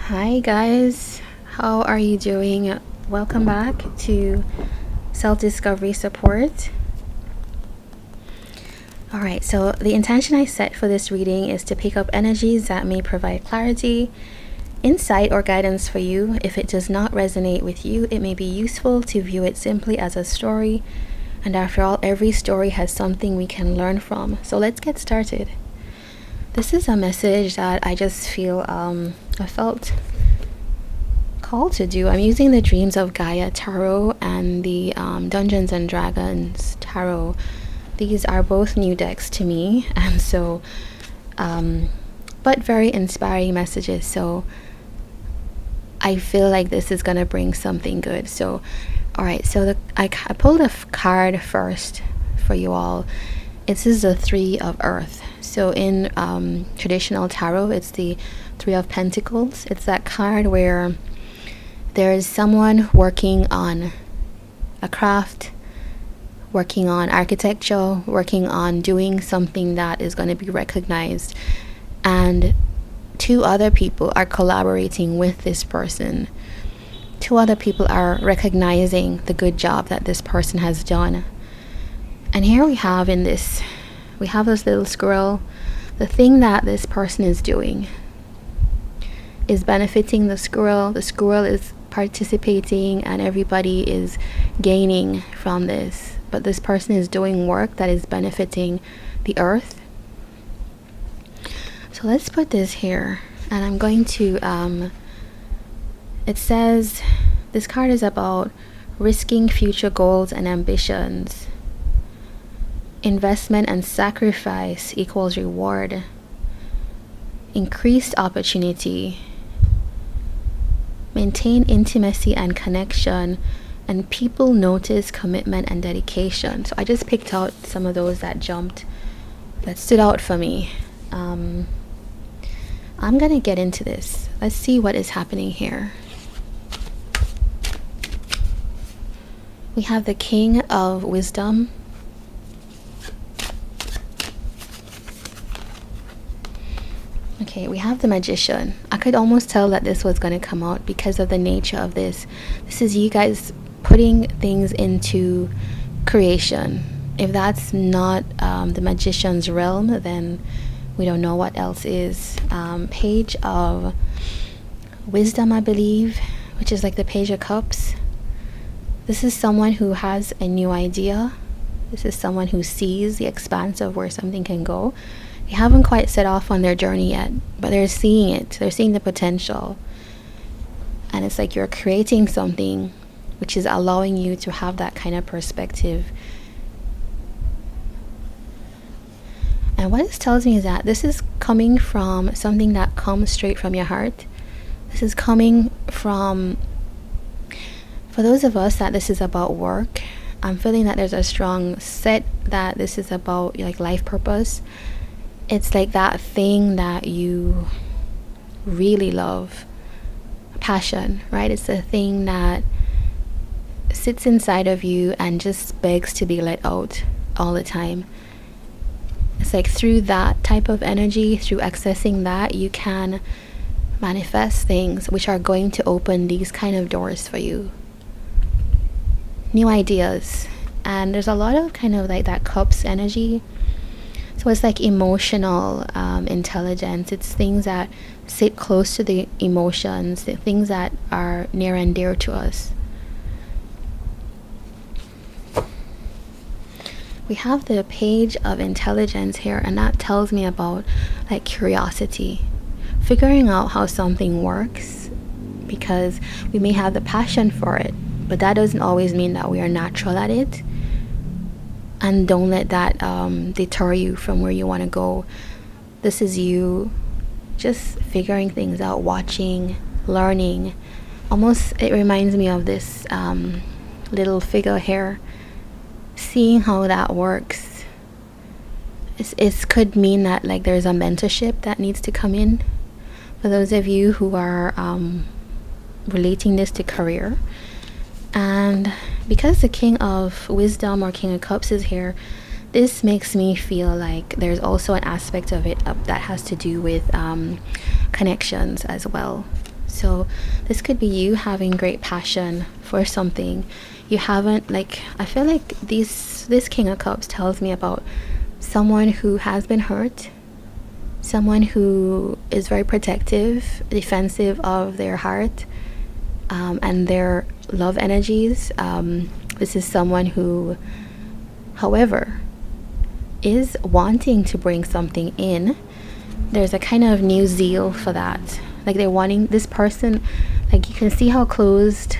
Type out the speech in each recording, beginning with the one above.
Hi guys, how are you doing? Welcome back to Self-Discovery Support. Alright, so the intention I set for this reading is to pick up energies that may provide clarity, insight, or guidance for you. If it does not resonate with you, it may be useful to view it simply as a story. And after all, every story has something we can learn from. So let's get started. This is a message that I just feel I felt called to do. I'm using the Dreams of Gaia tarot and the Dungeons and Dragons tarot. These are both new decks to me, and so but very inspiring messages. So I feel like this is gonna bring something good. So alright, so I pulled a card first for you all. This is the Three of Earth. So in traditional tarot, it's the Three of Pentacles. It's that card where there is someone working on a craft, working on architecture, working on doing something that is going to be recognized. And two other people are collaborating with this person. Two other people are recognizing the good job that this person has done. And here we have this little squirrel. The thing that this person is doing is benefiting the squirrel. The squirrel is participating and everybody is gaining from this. But this person is doing work that is benefiting the earth. So let's put this here. And I'm going to, it says, this card is about risking future goals and ambitions. Investment and sacrifice equals reward. Increased opportunity. Maintain intimacy and connection. And people notice commitment and dedication. So I just picked out some of those that stood out for me. I'm gonna get into this. Let's see what is happening here. We have the King of Wisdom. Okay, we have the Magician. I could almost tell that this was going to come out because of the nature of this. This is you guys putting things into creation. If that's not the Magician's realm, then we don't know what else is. Page of Wisdom, I believe, which is like the Page of Cups. This is someone who has a new idea. This is someone who sees the expanse of where something can go. They haven't quite set off on their journey yet, but they're seeing it. They're seeing the potential. And it's like you're creating something which is allowing you to have that kind of perspective. And what this tells me is that this is coming from something that comes straight from your heart. This is coming from, for those of us that this is about work, I'm feeling that there's a strong set that this is about like life purpose. It's like that thing that you really love. Passion, right? It's the thing that sits inside of you and just begs to be let out all the time. It's like through that type of energy, through accessing that, you can manifest things which are going to open these kind of doors for you. New ideas. And there's a lot of kind of like that cups energy. So it's like emotional intelligence. It's things that sit close to the emotions, the things that are near and dear to us. We have the Page of Intelligence here, and that tells me about like curiosity, figuring out how something works, because we may have the passion for it, but that doesn't always mean that we are natural at it. And don't let that deter you from where you want to go. This is you just figuring things out, watching, learning. Almost, it reminds me of this little figure here. Seeing how that works. It could mean that like there's a mentorship that needs to come in. For those of you who are relating this to career. And because the King of Wisdom or King of Cups is here, this makes me feel like there's also an aspect of it that has to do with connections as well. So this could be you having great passion for something. You haven't, like, I feel like this King of Cups tells me about someone who has been hurt, someone who is very protective, defensive of their heart, and their love energies. This is someone who, however, is wanting to bring something in. There's a kind of new zeal for that. Like, they're wanting this person, like, you can see how closed,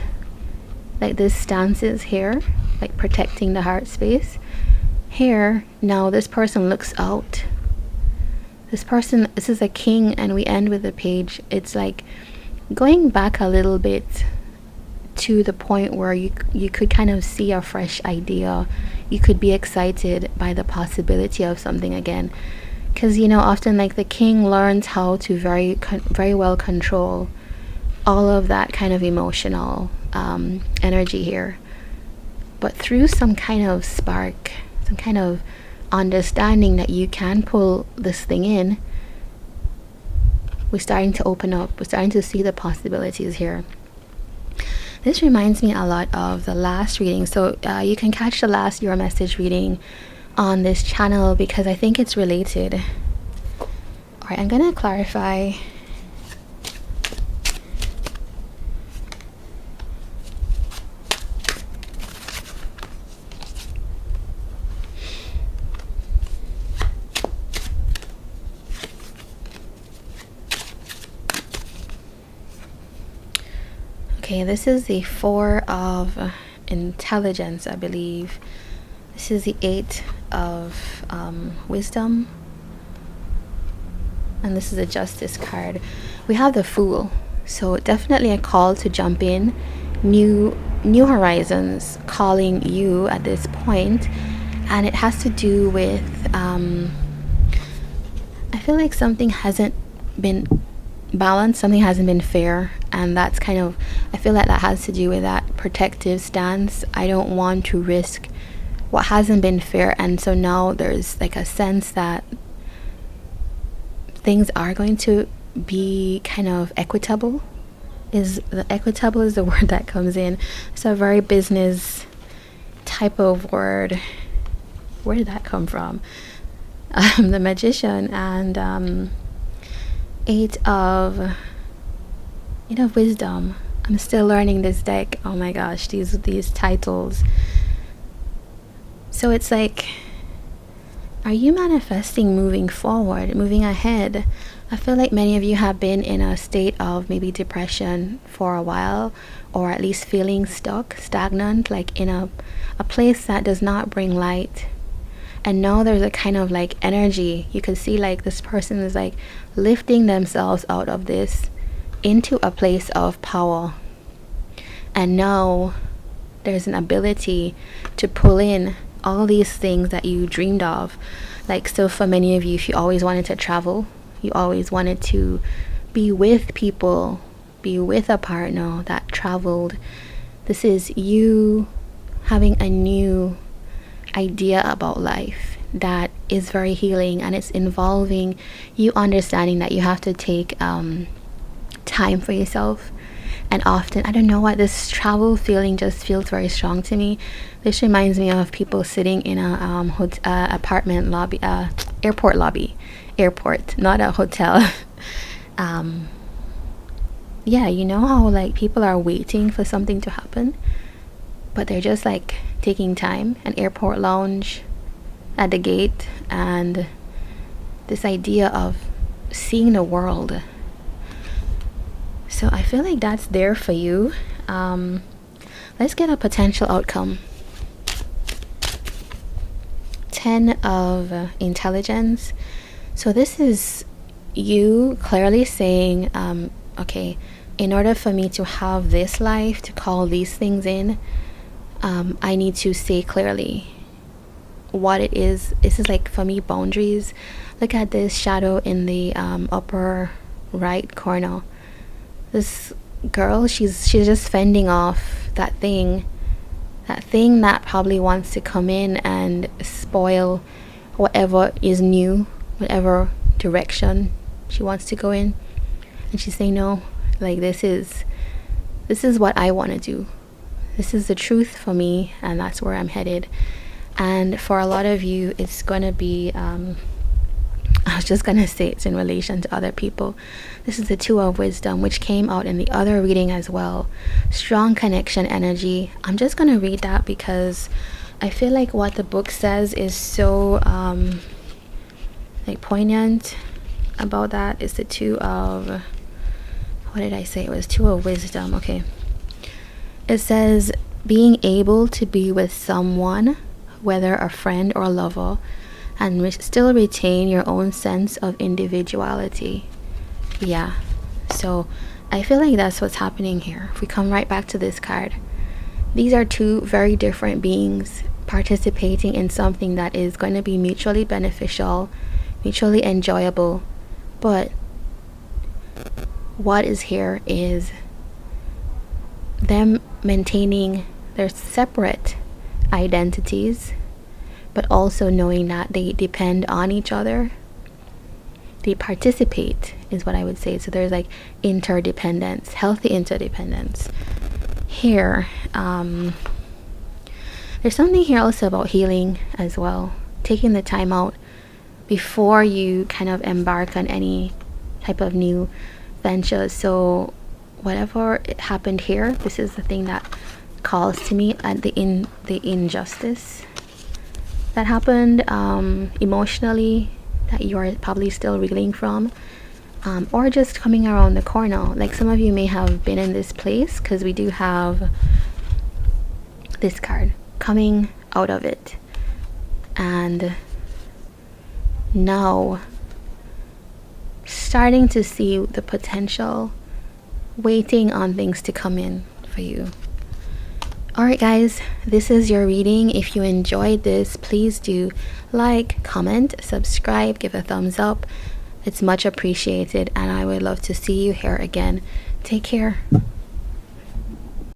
like, this stance is here, like protecting the heart space. Here, now this person looks out. This person, this is a king, and we end with a page. It's like going back a little bit to the point where you could kind of see a fresh idea. You could be excited by the possibility of something again. Because, you know, often, like, the king learns how to very well control all of that kind of emotional energy here. But through some kind of spark, some kind of understanding that you can pull this thing in, we're starting to open up. We're starting to see the possibilities here. This reminds me a lot of the last reading. So you can catch the last Your Message reading on this channel because I think it's related. All right, I'm gonna clarify. Okay, this is the Four of Intelligence, I believe. This is the Eight of Wisdom. And this is a Justice card. We have the Fool. So definitely a call to jump in. New horizons calling you at this point. And it has to do with, I feel like something hasn't been balanced, something hasn't been fair. And that's kind of, I feel like that has to do with that protective stance. I don't want to risk what hasn't been fair. And so now there's like a sense that things are going to be kind of equitable. Equitable is the word that comes in. It's a very business type of word. Where did that come from? The Magician and Eight of Wisdom. I'm still learning this deck. Oh my gosh, these titles. So it's like, are you manifesting moving forward, moving ahead? I feel like many of you have been in a state of maybe depression for a while, or at least feeling stuck, stagnant, like in a place that does not bring light. And now there's a kind of like energy. You can see like this person is like lifting themselves out of this into a place of power. And now there's an ability to pull in all these things that you dreamed of. Like, so for many of you, if you always wanted to travel, you always wanted to be with people, be with a partner that traveled, this is you having a new idea about life that is very healing, and it's involving you understanding that you have to take time for yourself. And often, I don't know why, this travel feeling just feels very strong to me. This reminds me of people sitting in a apartment lobby, airport lobby, not a hotel. Yeah, you know how like people are waiting for something to happen, but they're just like taking time. An airport lounge at the gate, and this idea of seeing the world. So I feel like that's there for you. Let's get a potential outcome. 10 of Intelligence. So this is you clearly saying, okay, in order for me to have this life, to call these things in, I need to say clearly what it is. This is like, for me, boundaries. Look at this shadow in the upper right corner. This girl, she's just fending off that thing that probably wants to come in and spoil whatever is new, whatever direction she wants to go in. And she's saying, no, Like, this is what I want to do. This is the truth for me, and that's where I'm headed. And for a lot of you, it's going to be I was just going to say it's in relation to other people. This is the Two of Wisdom, which came out in the other reading as well. Strong connection energy. I'm just going to read that because I feel like what the book says is so like poignant about that. Is the Two of, what did I say? It was Two of Wisdom. Okay. It says being able to be with someone, whether a friend or a lover, and still retain your own sense of individuality. Yeah, so I feel like that's what's happening here. If we come right back to this card, these are two very different beings participating in something that is going to be mutually beneficial, mutually enjoyable. But what is here is them maintaining their separate identities, but also knowing that they depend on each other. They participate, is what I would say. So there's like interdependence, healthy interdependence. Here, there's something here also about healing as well. Taking the time out before you kind of embark on any type of new ventures. So whatever happened here, this is the thing that calls to me, at the injustice that happened emotionally, that you're probably still reeling from, or just coming around the corner. Like, some of you may have been in this place, because we do have this card coming out of it, and now starting to see the potential, waiting on things to come in for you. Alright guys, this is your reading. If you enjoyed this, please do like, comment, subscribe, give a thumbs up. It's much appreciated, and I would love to see you here again. Take care.